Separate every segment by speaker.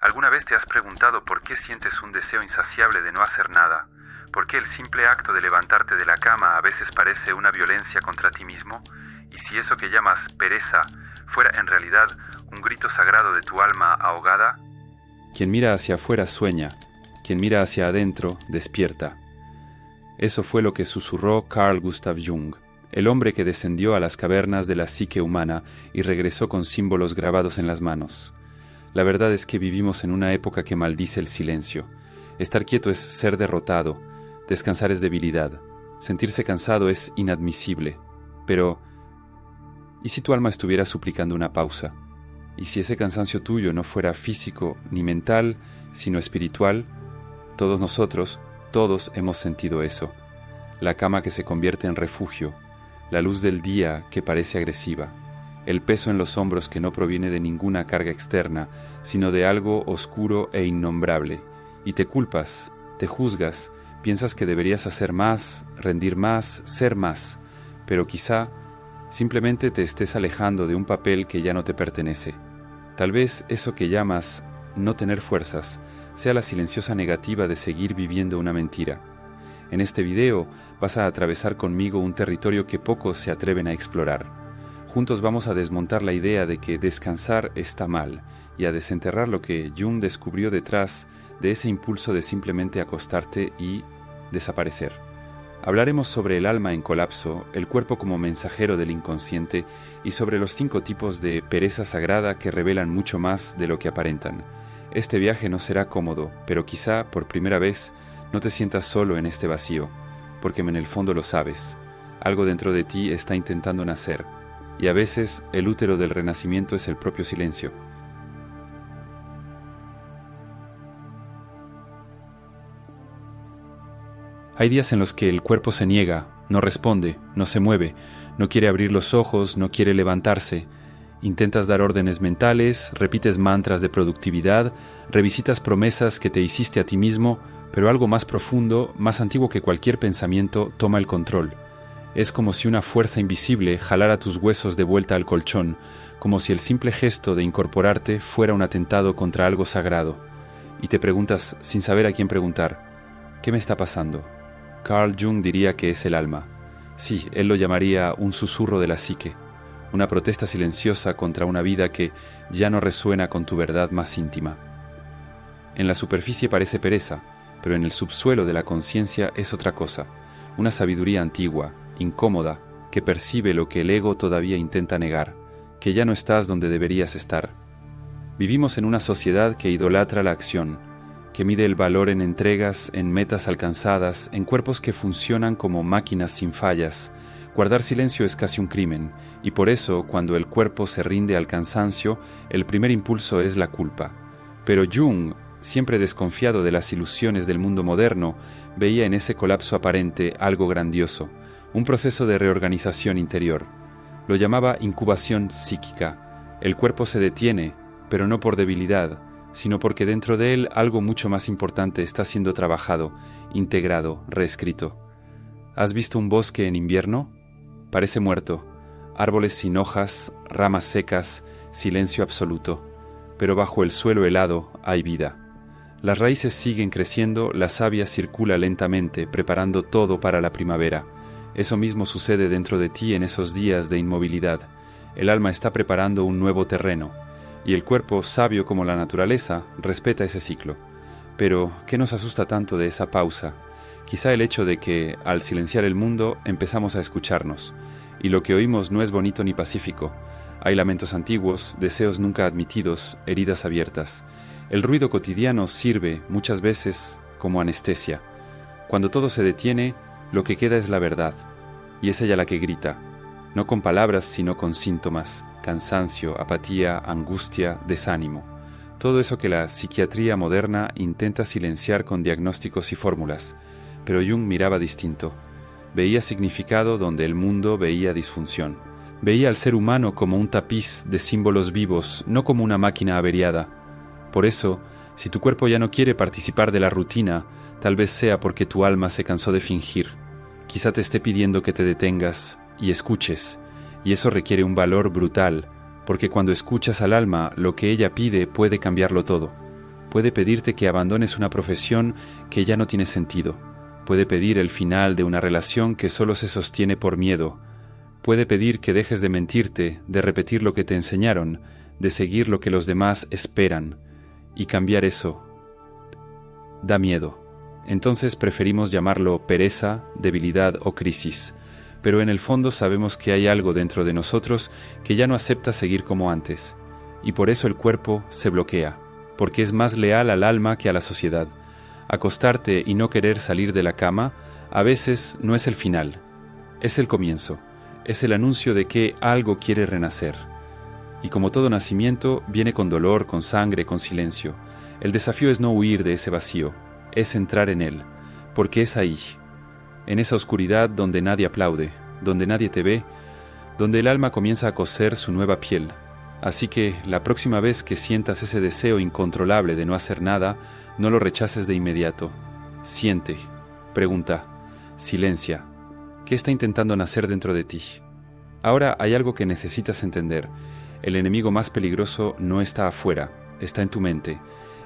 Speaker 1: ¿Alguna vez te has preguntado por qué sientes un deseo insaciable de no hacer nada? ¿Por qué el simple acto de levantarte de la cama a veces parece una violencia contra ti mismo? ¿Y si eso que llamas pereza fuera en realidad un grito sagrado de tu alma ahogada?
Speaker 2: Quien mira hacia afuera sueña, quien mira hacia adentro despierta. Eso fue lo que susurró Carl Gustav Jung, el hombre que descendió a las cavernas de la psique humana y regresó con símbolos grabados en las manos. La verdad es que vivimos en una época que maldice el silencio. Estar quieto es ser derrotado, descansar es debilidad, sentirse cansado es inadmisible. Pero, ¿y si tu alma estuviera suplicando una pausa? ¿Y si ese cansancio tuyo no fuera físico ni mental, sino espiritual? Todos nosotros, todos hemos sentido eso. La cama que se convierte en refugio, la luz del día que parece agresiva, el peso en los hombros que no proviene de ninguna carga externa, sino de algo oscuro e innombrable. Y te culpas, te juzgas, piensas que deberías hacer más, rendir más, ser más, pero quizá simplemente te estés alejando de un papel que ya no te pertenece. Tal vez eso que llamas no tener fuerzas sea la silenciosa negativa de seguir viviendo una mentira. En este video vas a atravesar conmigo un territorio que pocos se atreven a explorar. Juntos vamos a desmontar la idea de que descansar está mal y a desenterrar lo que Jung descubrió detrás de ese impulso de simplemente acostarte y desaparecer. Hablaremos sobre el alma en colapso, el cuerpo como mensajero del inconsciente y sobre los 5 tipos de pereza sagrada que revelan mucho más de lo que aparentan. Este viaje no será cómodo, pero quizá por primera vez no te sientas solo en este vacío, porque en el fondo lo sabes. Algo dentro de ti está intentando nacer. Y a veces el útero del renacimiento es el propio silencio. Hay días en los que el cuerpo se niega, no responde, no se mueve, no quiere abrir los ojos, no quiere levantarse. Intentas dar órdenes mentales, repites mantras de productividad, revisitas promesas que te hiciste a ti mismo, pero algo más profundo, más antiguo que cualquier pensamiento, toma el control. Es como si una fuerza invisible jalara tus huesos de vuelta al colchón, como si el simple gesto de incorporarte fuera un atentado contra algo sagrado. Y te preguntas, sin saber a quién preguntar, ¿qué me está pasando? Carl Jung diría que es el alma. Sí, él lo llamaría un susurro de la psique, una protesta silenciosa contra una vida que ya no resuena con tu verdad más íntima. En la superficie parece pereza, pero en el subsuelo de la conciencia es otra cosa, una sabiduría antigua, incómoda, que percibe lo que el ego todavía intenta negar, que ya no estás donde deberías estar. Vivimos en una sociedad que idolatra la acción, que mide el valor en entregas, en metas alcanzadas, en cuerpos que funcionan como máquinas sin fallas. Guardar silencio es casi un crimen, y por eso, cuando el cuerpo se rinde al cansancio, el primer impulso es la culpa. Pero Jung, siempre desconfiado de las ilusiones del mundo moderno, veía en ese colapso aparente algo grandioso, un proceso de reorganización interior. Lo llamaba incubación psíquica. El cuerpo se detiene, pero no por debilidad, sino porque dentro de él algo mucho más importante está siendo trabajado, integrado, reescrito. ¿Has visto un bosque en invierno? Parece muerto. Árboles sin hojas, ramas secas, silencio absoluto. Pero bajo el suelo helado hay vida. Las raíces siguen creciendo, la savia circula lentamente, preparando todo para la primavera. Eso mismo sucede dentro de ti en esos días de inmovilidad. El alma está preparando un nuevo terreno, y el cuerpo, sabio como la naturaleza, respeta ese ciclo. Pero, ¿qué nos asusta tanto de esa pausa? Quizá el hecho de que, al silenciar el mundo, empezamos a escucharnos, y lo que oímos no es bonito ni pacífico. Hay lamentos antiguos, deseos nunca admitidos, heridas abiertas. El ruido cotidiano sirve, muchas veces, como anestesia. Cuando todo se detiene, lo que queda es la verdad, y es ella la que grita, no con palabras sino con síntomas, cansancio, apatía, angustia, desánimo. Todo eso que la psiquiatría moderna intenta silenciar con diagnósticos y fórmulas, pero Jung miraba distinto. Veía significado donde el mundo veía disfunción. Veía al ser humano como un tapiz de símbolos vivos, no como una máquina averiada. Por eso, si tu cuerpo ya no quiere participar de la rutina, tal vez sea porque tu alma se cansó de fingir. Quizá te esté pidiendo que te detengas y escuches, y eso requiere un valor brutal, porque cuando escuchas al alma, lo que ella pide puede cambiarlo todo. Puede pedirte que abandones una profesión que ya no tiene sentido. Puede pedir el final de una relación que solo se sostiene por miedo. Puede pedir que dejes de mentirte, de repetir lo que te enseñaron, de seguir lo que los demás esperan. Y cambiar eso da miedo. Entonces preferimos llamarlo pereza, debilidad o crisis. Pero en el fondo sabemos que hay algo dentro de nosotros que ya no acepta seguir como antes. Y por eso el cuerpo se bloquea, porque es más leal al alma que a la sociedad. Acostarte y no querer salir de la cama a veces no es el final, es el comienzo, es el anuncio de que algo quiere renacer. Y como todo nacimiento, viene con dolor, con sangre, con silencio. El desafío es no huir de ese vacío, es entrar en él, porque es ahí, en esa oscuridad donde nadie aplaude, donde nadie te ve, donde el alma comienza a coser su nueva piel. Así que la próxima vez que sientas ese deseo incontrolable de no hacer nada, no lo rechaces de inmediato. Siente, pregunta, silencia. ¿Qué está intentando nacer dentro de ti? Ahora hay algo que necesitas entender. El enemigo más peligroso no está afuera, está en tu mente.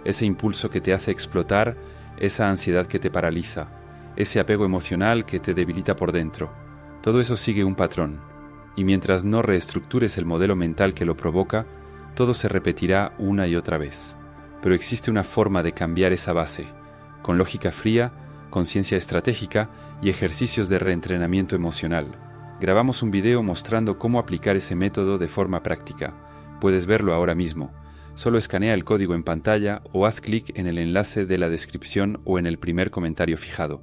Speaker 2: Ese impulso que te hace explotar, esa ansiedad que te paraliza, ese apego emocional que te debilita por dentro. Todo eso sigue un patrón. Y mientras no reestructures el modelo mental que lo provoca, todo se repetirá una y otra vez. Pero existe una forma de cambiar esa base, con lógica fría, conciencia estratégica y ejercicios de reentrenamiento emocional. Grabamos un video mostrando cómo aplicar ese método de forma práctica. Puedes verlo ahora mismo. Solo escanea el código en pantalla o haz clic en el enlace de la descripción o en el primer comentario fijado.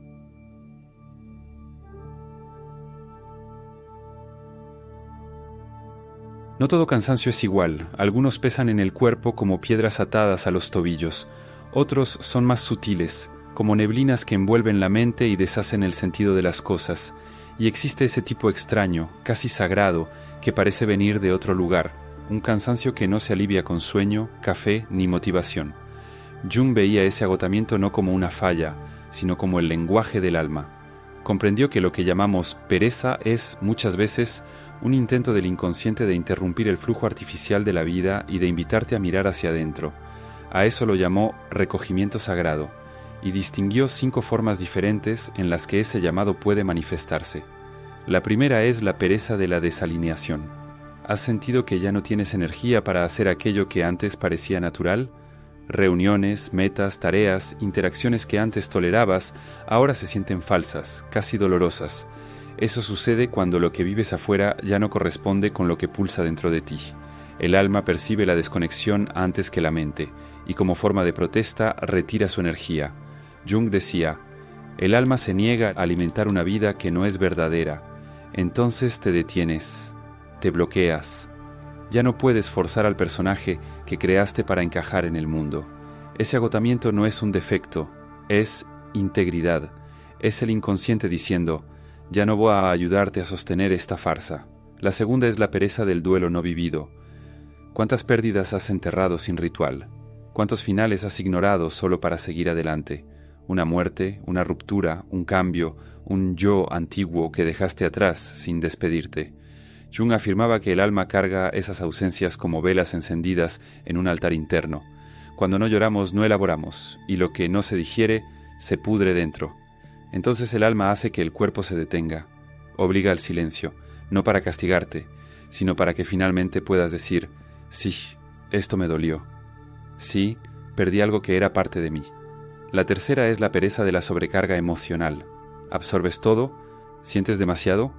Speaker 2: No todo cansancio es igual. Algunos pesan en el cuerpo como piedras atadas a los tobillos. Otros son más sutiles, como neblinas que envuelven la mente y deshacen el sentido de las cosas. Y existe ese tipo extraño, casi sagrado, que parece venir de otro lugar. Un cansancio que no se alivia con sueño, café ni motivación. Jung veía ese agotamiento no como una falla, sino como el lenguaje del alma. Comprendió que lo que llamamos pereza es, muchas veces, un intento del inconsciente de interrumpir el flujo artificial de la vida y de invitarte a mirar hacia adentro. A eso lo llamó recogimiento sagrado, y distinguió 5 formas diferentes en las que ese llamado puede manifestarse. La primera es la pereza de la desalineación. ¿Has sentido que ya no tienes energía para hacer aquello que antes parecía natural? Reuniones, metas, tareas, interacciones que antes tolerabas, ahora se sienten falsas, casi dolorosas. Eso sucede cuando lo que vives afuera ya no corresponde con lo que pulsa dentro de ti. El alma percibe la desconexión antes que la mente, y como forma de protesta retira su energía. Jung decía, el alma se niega a alimentar una vida que no es verdadera. Entonces te detienes, te bloqueas. Ya no puedes forzar al personaje que creaste para encajar en el mundo. Ese agotamiento no es un defecto, es integridad. Es el inconsciente diciendo, ya no voy a ayudarte a sostener esta farsa. La segunda es la pereza del duelo no vivido. ¿Cuántas pérdidas has enterrado sin ritual? ¿Cuántos finales has ignorado solo para seguir adelante? Una muerte, una ruptura, un cambio, un yo antiguo que dejaste atrás sin despedirte. Jung afirmaba que el alma carga esas ausencias como velas encendidas en un altar interno. Cuando no lloramos, no elaboramos, y lo que no se digiere, se pudre dentro. Entonces el alma hace que el cuerpo se detenga, obliga al silencio, no para castigarte, sino para que finalmente puedas decir, sí, esto me dolió. Sí, perdí algo que era parte de mí. La tercera es la pereza de la sobrecarga emocional. ¿Absorbes todo? ¿Sientes demasiado?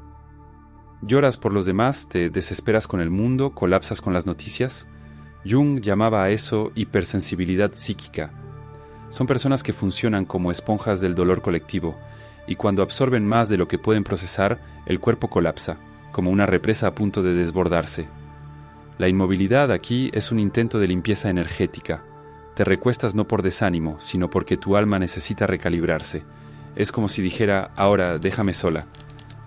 Speaker 2: ¿Lloras por los demás? ¿Te desesperas con el mundo? ¿Colapsas con las noticias? Jung llamaba a eso hipersensibilidad psíquica. Son personas que funcionan como esponjas del dolor colectivo, y cuando absorben más de lo que pueden procesar, el cuerpo colapsa, como una represa a punto de desbordarse. La inmovilidad aquí es un intento de limpieza energética. Te recuestas no por desánimo, sino porque tu alma necesita recalibrarse. Es como si dijera, ahora déjame sola.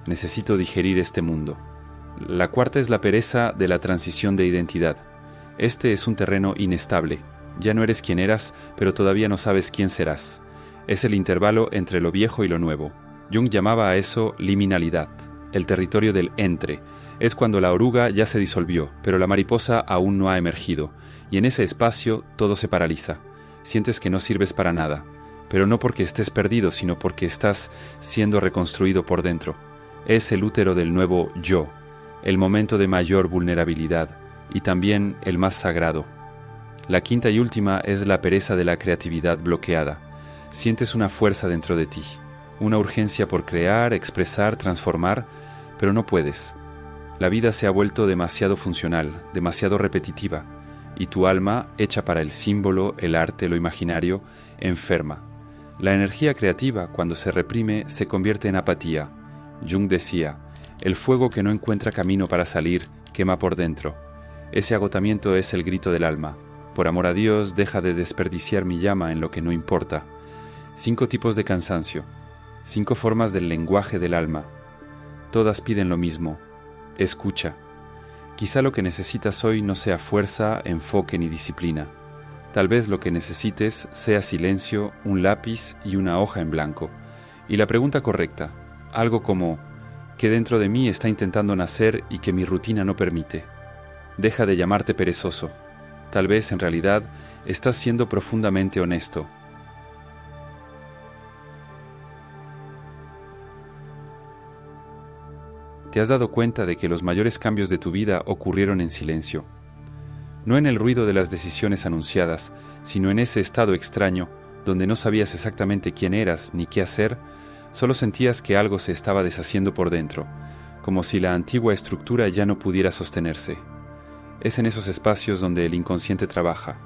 Speaker 2: Necesito digerir este mundo. La cuarta es la pereza de la transición de identidad. Este es un terreno inestable. Ya no eres quien eras, pero todavía no sabes quién serás. Es el intervalo entre lo viejo y lo nuevo. Jung llamaba a eso liminalidad, el territorio del entre. Es cuando la oruga ya se disolvió, pero la mariposa aún no ha emergido, y en ese espacio todo se paraliza. Sientes que no sirves para nada, pero no porque estés perdido, sino porque estás siendo reconstruido por dentro. Es el útero del nuevo yo, el momento de mayor vulnerabilidad y también el más sagrado. La quinta y última es la pereza de la creatividad bloqueada. Sientes una fuerza dentro de ti, una urgencia por crear, expresar, transformar, pero no puedes. La vida se ha vuelto demasiado funcional, demasiado repetitiva, y tu alma, hecha para el símbolo, el arte, lo imaginario, enferma. La energía creativa, cuando se reprime, se convierte en apatía. Jung decía, el fuego que no encuentra camino para salir, quema por dentro. Ese agotamiento es el grito del alma. Por amor a Dios, deja de desperdiciar mi llama en lo que no importa. 5 tipos de cansancio. 5 formas del lenguaje del alma. Todas piden lo mismo. Escucha. Quizá lo que necesitas hoy no sea fuerza, enfoque ni disciplina. Tal vez lo que necesites sea silencio, un lápiz y una hoja en blanco. Y la pregunta correcta, algo como, ¿qué dentro de mí está intentando nacer y que mi rutina no permite? Deja de llamarte perezoso. Tal vez en realidad estás siendo profundamente honesto. ¿Te has dado cuenta de que los mayores cambios de tu vida ocurrieron en silencio? No en el ruido de las decisiones anunciadas, sino en ese estado extraño, donde no sabías exactamente quién eras ni qué hacer, solo sentías que algo se estaba deshaciendo por dentro, como si la antigua estructura ya no pudiera sostenerse. Es en esos espacios donde el inconsciente trabaja.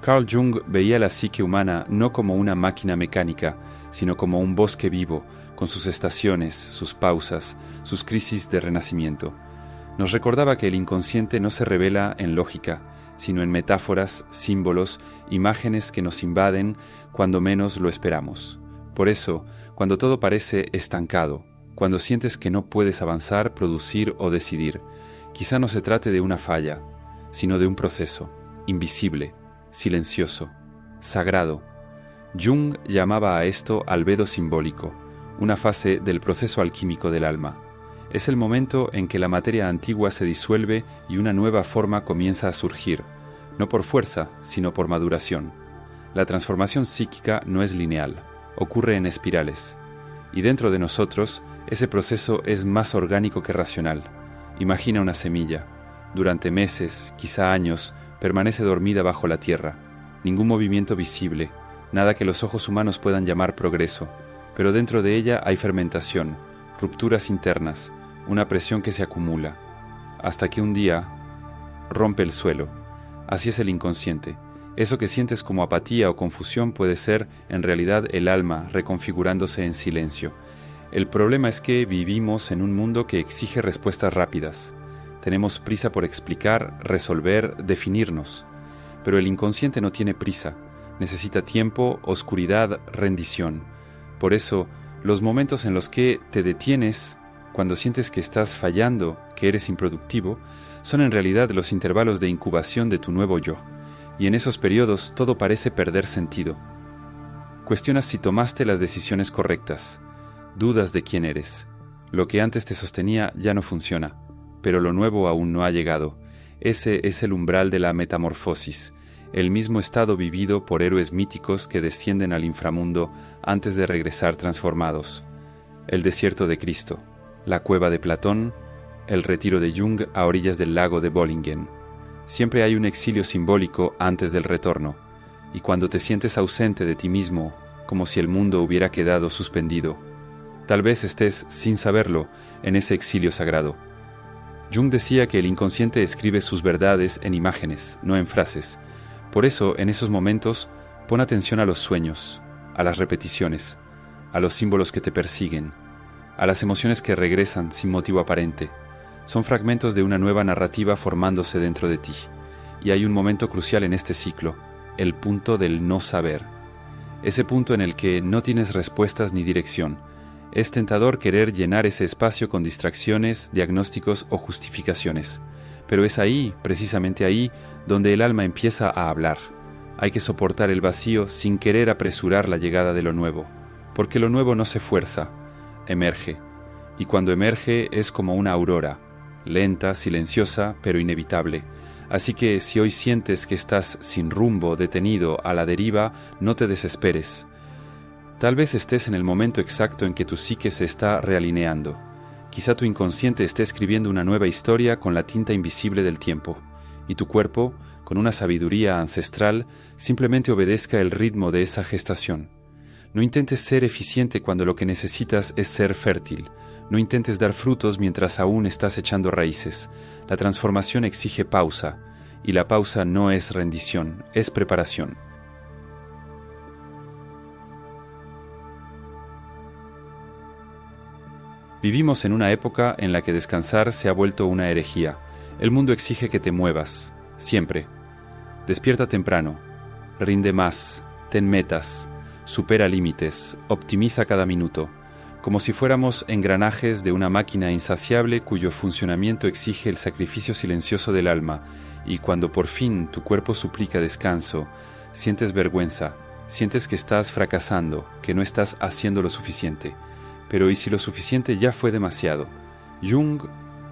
Speaker 2: Carl Jung veía la psique humana no como una máquina mecánica, sino como un bosque vivo, con sus estaciones, sus pausas, sus crisis de renacimiento. Nos recordaba que el inconsciente no se revela en lógica, sino en metáforas, símbolos, imágenes que nos invaden cuando menos lo esperamos. Por eso, cuando todo parece estancado, cuando sientes que no puedes avanzar, producir o decidir, quizá no se trate de una falla, sino de un proceso, invisible, silencioso, sagrado. Jung llamaba a esto albedo simbólico, una fase del proceso alquímico del alma. Es el momento en que la materia antigua se disuelve y una nueva forma comienza a surgir, no por fuerza, sino por maduración. La transformación psíquica no es lineal, ocurre en espirales. Y dentro de nosotros, ese proceso es más orgánico que racional. Imagina una semilla. Durante meses, quizá años, permanece dormida bajo la tierra. Ningún movimiento visible, nada que los ojos humanos puedan llamar progreso. Pero dentro de ella hay fermentación, rupturas internas, una presión que se acumula, hasta que un día rompe el suelo. Así es el inconsciente. Eso que sientes como apatía o confusión puede ser, en realidad, el alma reconfigurándose en silencio. El problema es que vivimos en un mundo que exige respuestas rápidas. Tenemos prisa por explicar, resolver, definirnos. Pero el inconsciente no tiene prisa. Necesita tiempo, oscuridad, rendición. Por eso, los momentos en los que te detienes, cuando sientes que estás fallando, que eres improductivo, son en realidad los intervalos de incubación de tu nuevo yo. Y en esos periodos todo parece perder sentido. Cuestionas si tomaste las decisiones correctas. Dudas de quién eres. Lo que antes te sostenía ya no funciona, pero lo nuevo aún no ha llegado. Ese es el umbral de la metamorfosis, el mismo estado vivido por héroes míticos que descienden al inframundo antes de regresar transformados. El desierto de Cristo, la cueva de Platón, el retiro de Jung a orillas del lago de Bollingen. Siempre hay un exilio simbólico antes del retorno, y cuando te sientes ausente de ti mismo, como si el mundo hubiera quedado suspendido, tal vez estés, sin saberlo, en ese exilio sagrado. Jung decía que el inconsciente escribe sus verdades en imágenes, no en frases. Por eso, en esos momentos, pon atención a los sueños, a las repeticiones, a los símbolos que te persiguen, a las emociones que regresan sin motivo aparente. Son fragmentos de una nueva narrativa formándose dentro de ti. Y hay un momento crucial en este ciclo, el punto del no saber. Ese punto en el que no tienes respuestas ni dirección. Es tentador querer llenar ese espacio con distracciones, diagnósticos o justificaciones. Pero es ahí, precisamente ahí, donde el alma empieza a hablar. Hay que soportar el vacío sin querer apresurar la llegada de lo nuevo. Porque lo nuevo no se fuerza, emerge. Y cuando emerge es como una aurora, lenta, silenciosa, pero inevitable. Así que si hoy sientes que estás sin rumbo, detenido, a la deriva, no te desesperes. Tal vez estés en el momento exacto en que tu psique se está realineando. Quizá tu inconsciente esté escribiendo una nueva historia con la tinta invisible del tiempo, y tu cuerpo, con una sabiduría ancestral, simplemente obedezca el ritmo de esa gestación. No intentes ser eficiente cuando lo que necesitas es ser fértil. No intentes dar frutos mientras aún estás echando raíces. La transformación exige pausa, y la pausa no es rendición, es preparación. Vivimos en una época en la que descansar se ha vuelto una herejía. El mundo exige que te muevas, siempre. Despierta temprano, rinde más, ten metas, supera límites, optimiza cada minuto, como si fuéramos engranajes de una máquina insaciable cuyo funcionamiento exige el sacrificio silencioso del alma, y cuando por fin tu cuerpo suplica descanso, sientes vergüenza, sientes que estás fracasando, que no estás haciendo lo suficiente. Pero ¿y si lo suficiente ya fue demasiado? Jung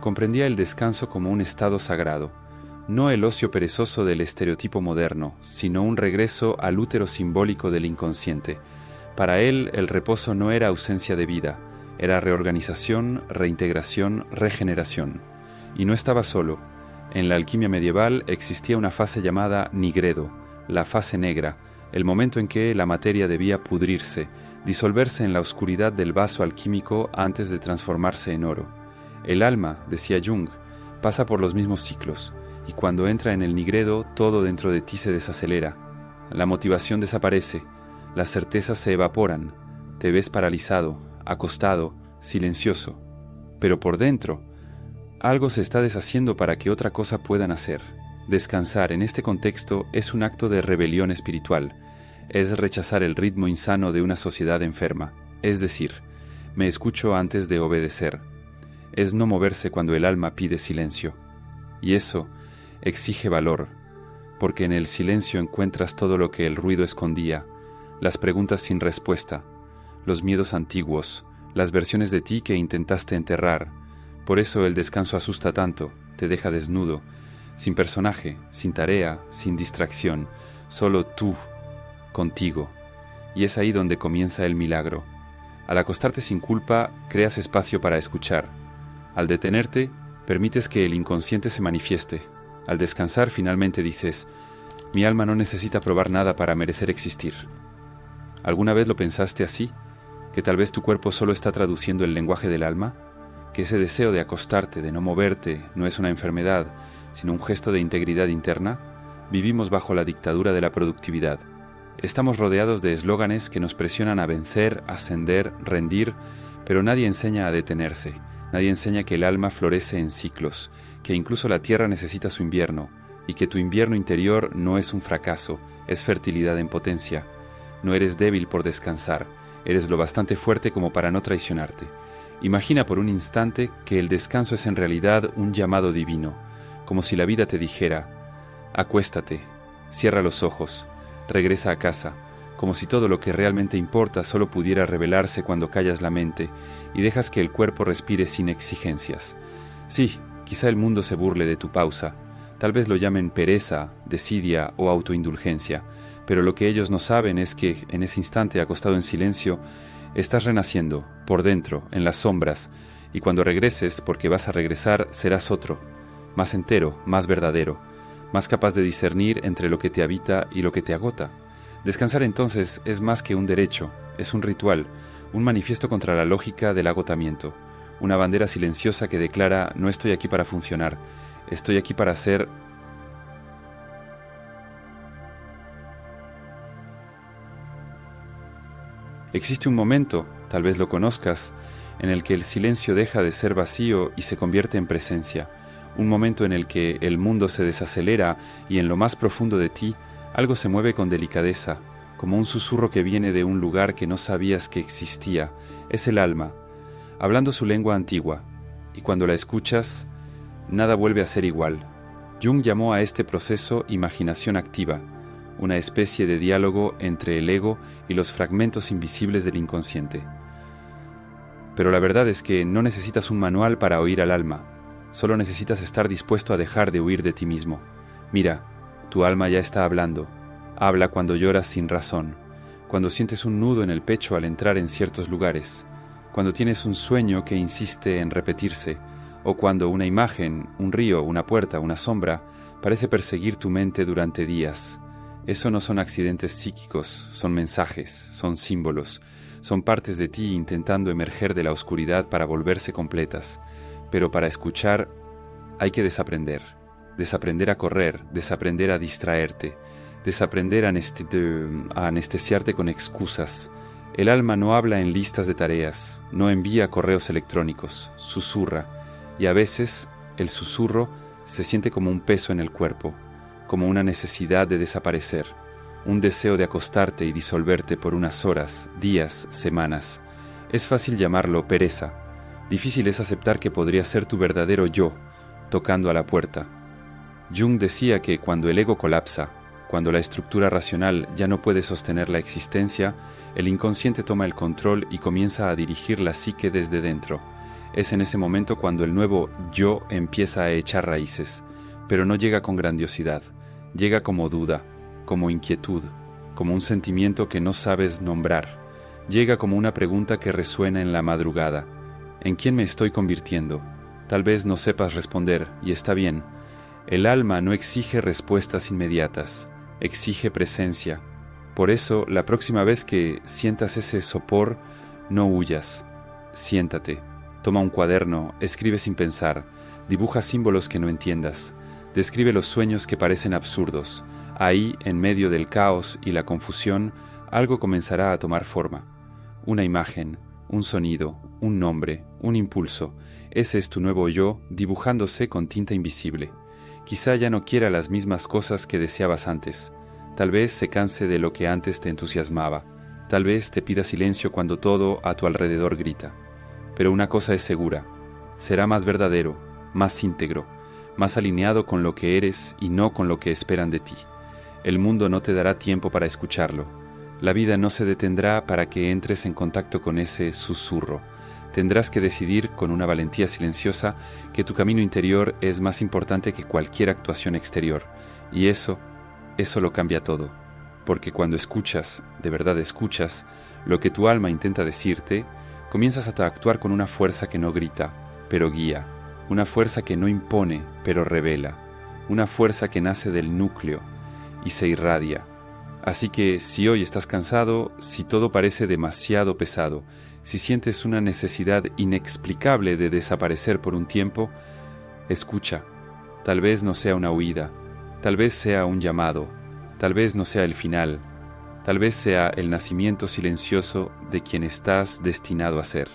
Speaker 2: comprendía el descanso como un estado sagrado, no el ocio perezoso del estereotipo moderno, sino un regreso al útero simbólico del inconsciente. Para él, el reposo no era ausencia de vida, era reorganización, reintegración, regeneración. Y no estaba solo. En la alquimia medieval existía una fase llamada nigredo, la fase negra, el momento en que la materia debía pudrirse, disolverse en la oscuridad del vaso alquímico antes de transformarse en oro. El alma, decía Jung, pasa por los mismos ciclos, y cuando entra en el nigredo, todo dentro de ti se desacelera. La motivación desaparece, las certezas se evaporan, te ves paralizado, acostado, silencioso. Pero por dentro, algo se está deshaciendo para que otra cosa pueda nacer. Descansar en este contexto es un acto de rebelión espiritual, es rechazar el ritmo insano de una sociedad enferma, es decir, me escucho antes de obedecer, es no moverse cuando el alma pide silencio. Y eso exige valor, porque en el silencio encuentras todo lo que el ruido escondía, las preguntas sin respuesta, los miedos antiguos, las versiones de ti que intentaste enterrar. Por eso el descanso asusta tanto, te deja desnudo, sin personaje, sin tarea, sin distracción, solo tú, contigo. Y es ahí donde comienza el milagro. Al acostarte sin culpa, creas espacio para escuchar. Al detenerte, permites que el inconsciente se manifieste. Al descansar, finalmente dices, mi alma no necesita probar nada para merecer existir. ¿Alguna vez lo pensaste así? ¿Que tal vez tu cuerpo solo está traduciendo el lenguaje del alma? ¿Que ese deseo de acostarte, de no moverte, no es una enfermedad, sino un gesto de integridad interna? Vivimos bajo la dictadura de la productividad. Estamos rodeados de eslóganes que nos presionan a vencer, ascender, rendir, pero nadie enseña a detenerse. Nadie enseña que el alma florece en ciclos, que incluso la tierra necesita su invierno, y que tu invierno interior no es un fracaso, es fertilidad en potencia. No eres débil por descansar, eres lo bastante fuerte como para no traicionarte. Imagina por un instante que el descanso es en realidad un llamado divino, como si la vida te dijera, acuéstate, cierra los ojos, regresa a casa, como si todo lo que realmente importa solo pudiera revelarse cuando callas la mente y dejas que el cuerpo respire sin exigencias. Sí, quizá el mundo se burle de tu pausa, tal vez lo llamen pereza, desidia o autoindulgencia, pero lo que ellos no saben es que, en ese instante acostado en silencio, estás renaciendo, por dentro, en las sombras, y cuando regreses, porque vas a regresar, serás otro, más entero, más verdadero, más capaz de discernir entre lo que te habita y lo que te agota. Descansar entonces es más que un derecho, es un ritual, un manifiesto contra la lógica del agotamiento, una bandera silenciosa que declara no estoy aquí para funcionar, estoy aquí para ser. Existe un momento, tal vez lo conozcas, en el que el silencio deja de ser vacío y se convierte en presencia, un momento en el que el mundo se desacelera y en lo más profundo de ti algo se mueve con delicadeza, como un susurro que viene de un lugar que no sabías que existía. Es el alma, hablando su lengua antigua, y cuando la escuchas, nada vuelve a ser igual. Jung llamó a este proceso imaginación activa, una especie de diálogo entre el ego y los fragmentos invisibles del inconsciente. Pero la verdad es que no necesitas un manual para oír al alma, solo necesitas estar dispuesto a dejar de huir de ti mismo. Mira, tu alma ya está hablando. Habla cuando lloras sin razón, cuando sientes un nudo en el pecho al entrar en ciertos lugares, cuando tienes un sueño que insiste en repetirse, o cuando una imagen, un río, una puerta, una sombra, parece perseguir tu mente durante días. Eso no son accidentes psíquicos, son mensajes, son símbolos, son partes de ti intentando emerger de la oscuridad para volverse completas. Pero para escuchar hay que desaprender a correr, desaprender a distraerte, desaprender a anestesiarte con excusas. El alma no habla en listas de tareas, no envía correos electrónicos, susurra, y a veces el susurro se siente como un peso en el cuerpo, como una necesidad de desaparecer, un deseo de acostarte y disolverte por unas horas, días, semanas. Es fácil llamarlo pereza, difícil es aceptar que podría ser tu verdadero yo, tocando a la puerta. Jung decía que cuando el ego colapsa, cuando la estructura racional ya no puede sostener la existencia, el inconsciente toma el control y comienza a dirigir la psique desde dentro. Es en ese momento cuando el nuevo yo empieza a echar raíces, pero no llega con grandiosidad, llega como duda, como inquietud, como un sentimiento que no sabes nombrar, llega como una pregunta que resuena en la madrugada. ¿En quién me estoy convirtiendo? Tal vez no sepas responder, y está bien. El alma no exige respuestas inmediatas, exige presencia. Por eso, la próxima vez que sientas ese sopor, no huyas. Siéntate, toma un cuaderno, escribe sin pensar, dibuja símbolos que no entiendas, describe los sueños que parecen absurdos. Ahí, en medio del caos y la confusión, algo comenzará a tomar forma. Una imagen, un sonido, un nombre, un impulso. Ese es tu nuevo yo dibujándose con tinta invisible. Quizá ya no quiera las mismas cosas que deseabas antes. Tal vez se canse de lo que antes te entusiasmaba. Tal vez te pida silencio cuando todo a tu alrededor grita. Pero una cosa es segura. Será más verdadero, más íntegro, más alineado con lo que eres y no con lo que esperan de ti. El mundo no te dará tiempo para escucharlo. La vida no se detendrá para que entres en contacto con ese susurro. Tendrás que decidir con una valentía silenciosa que tu camino interior es más importante que cualquier actuación exterior. Y eso lo cambia todo. Porque cuando escuchas, de verdad escuchas, lo que tu alma intenta decirte, comienzas a actuar con una fuerza que no grita, pero guía. Una fuerza que no impone, pero revela. Una fuerza que nace del núcleo y se irradia. Así que si hoy estás cansado, si todo parece demasiado pesado, si sientes una necesidad inexplicable de desaparecer por un tiempo, escucha. Tal vez no sea una huida, tal vez sea un llamado, tal vez no sea el final, tal vez sea el nacimiento silencioso de quien estás destinado a ser.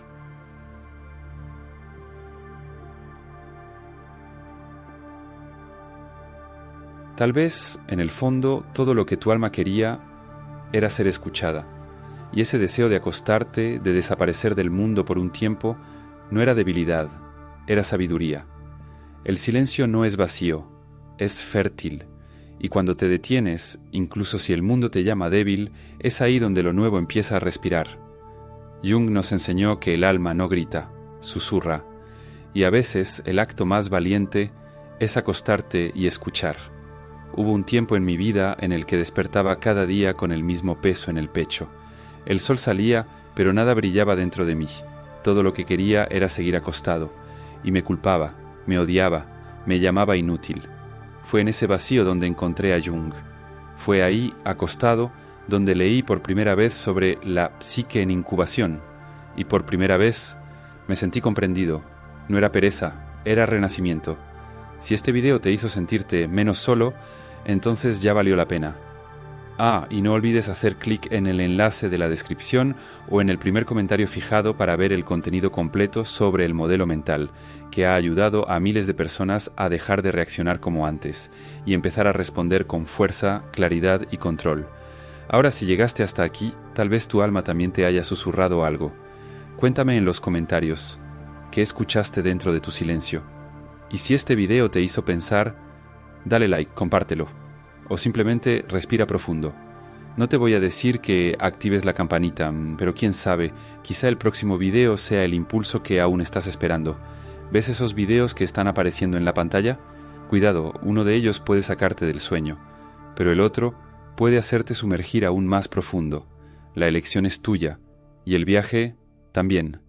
Speaker 2: Tal vez, en el fondo, todo lo que tu alma quería era ser escuchada, y ese deseo de acostarte, de desaparecer del mundo por un tiempo, no era debilidad, era sabiduría. El silencio no es vacío, es fértil, y cuando te detienes, incluso si el mundo te llama débil, es ahí donde lo nuevo empieza a respirar. Jung nos enseñó que el alma no grita, susurra, y a veces el acto más valiente es acostarte y escuchar. Hubo un tiempo en mi vida en el que despertaba cada día con el mismo peso en el pecho. El sol salía, pero nada brillaba dentro de mí. Todo lo que quería era seguir acostado, y me culpaba, me odiaba, me llamaba inútil. Fue en ese vacío donde encontré a Jung. Fue ahí, acostado, donde leí por primera vez sobre la psique en incubación, y por primera vez me sentí comprendido. No era pereza, era renacimiento. Si este video te hizo sentirte menos solo, entonces ya valió la pena. Y no olvides hacer clic en el enlace de la descripción o en el primer comentario fijado para ver el contenido completo sobre el modelo mental, que ha ayudado a miles de personas a dejar de reaccionar como antes y empezar a responder con fuerza, claridad y control. Ahora, si llegaste hasta aquí, tal vez tu alma también te haya susurrado algo. Cuéntame en los comentarios, ¿qué escuchaste dentro de tu silencio? Y si este video te hizo pensar, dale like, compártelo. O simplemente respira profundo. No te voy a decir que actives la campanita, pero quién sabe, quizá el próximo video sea el impulso que aún estás esperando. ¿Ves esos videos que están apareciendo en la pantalla? Cuidado, uno de ellos puede sacarte del sueño, pero el otro puede hacerte sumergir aún más profundo. La elección es tuya, y el viaje también.